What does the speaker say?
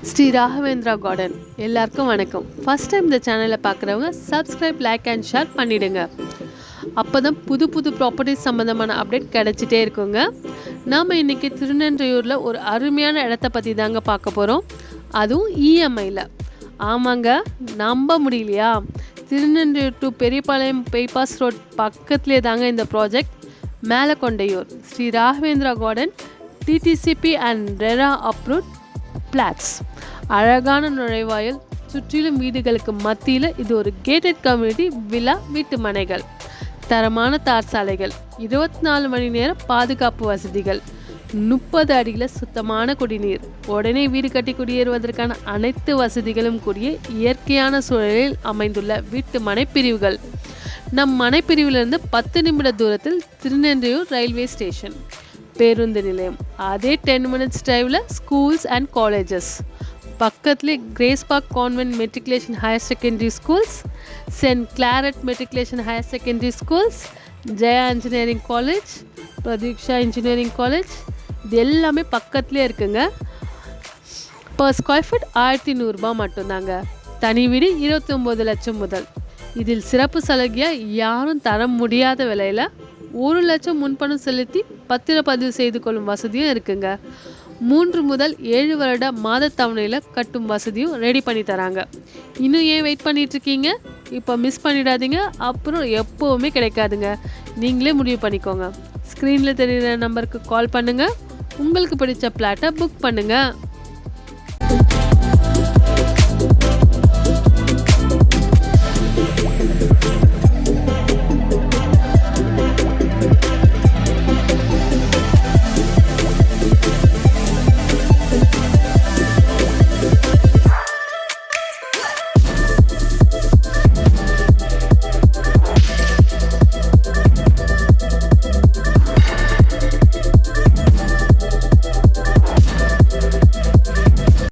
Sri Raghavendra garden எல்லாருக்கும் வணக்கம். First time இந்த சேனலை பார்க்குறவங்க சப்ஸ்கிரைப், லைக் அண்ட் ஷேர் பண்ணிவிடுங்க. அப்போ தான் புது புது ப்ராப்பர்ட்டிஸ் சம்மந்தமான அப்டேட் கிடச்சிட்டே இருக்குங்க. நாம் இன்றைக்கி திருநெல்வேலியில் ஒரு அருமையான இடத்த பற்றி தாங்க பார்க்க போகிறோம், அதுவும் இஎம்ஐயில். ஆமாங்க, நம்ப முடியலையா? Tirunelveli to Periyapalayam bypass road பக்கத்துலேயே தாங்க இந்த project. Melakondaiyur Sri Raghavendra garden DTCP and RERA approved plots. அழகான நுழைவாயில், சுற்றிலும் வீடுகளுக்கு மத்தியில் இது ஒரு கேட்டட் கம்யூனிட்டி வில்லா வீட்டு மனைகள், தரமான தார் சாலைகள், 24 மணி நேரம் பாதுகாப்பு வசதிகள், 30 அடியில் சுத்தமான குடிநீர், உடனே வீடு கட்டி குடியேறுவதற்கான அனைத்து வசதிகளும் கூடிய இயற்கையான சூழலில் அமைந்துள்ள வீட்டு மனைப்பிரிவுகள். நம் மனைப்பிரிவிலிருந்து 10 நிமிட தூரத்தில் திருநெல்வேலி ரயில்வே ஸ்டேஷன், பேருந்து நிலையம், அதே 10 மினிட்ஸ் டிரைவில் ஸ்கூல்ஸ் அண்ட் காலேஜஸ். பக்கத்துலேயே Grace Park convent matriculation higher secondary schools, Saint Claret matriculation higher secondary schools, Jaya engineering college, Pratheeksha engineering college, இது எல்லாமே பக்கத்துலேயே இருக்குங்க. பர் ஸ்கொயர் ஃபீட் 1100 ரூபாய் மட்டும்தாங்க. தனி வீடு 29 லட்சம் முதல். இதில் சிறப்பு சலுகையாக யாரும் தர முடியாத விலையில் 1 லட்சம் முன்பணம் செலுத்தி பத்திரப்பதிவு செய்து கொள்ளும் வசதியும் இருக்குங்க. 3 முதல் 7 வருட மாத தவணையில் கட்டும் வசதியும் ரெடி பண்ணி தராங்க. இன்னும் ஏன் வெயிட் பண்ணிகிட்ருக்கீங்க? இப்போ மிஸ் பண்ணிடாதீங்க, அப்புறம் எப்போவுமே கிடைக்காதுங்க. நீங்களே முடிவு பண்ணிக்கோங்க. ஸ்க்ரீனில் தெரிகிற நம்பருக்கு கால் பண்ணுங்கள். உங்களுக்கு பிடிச்ச பிளாட்டை புக் பண்ணுங்கள்.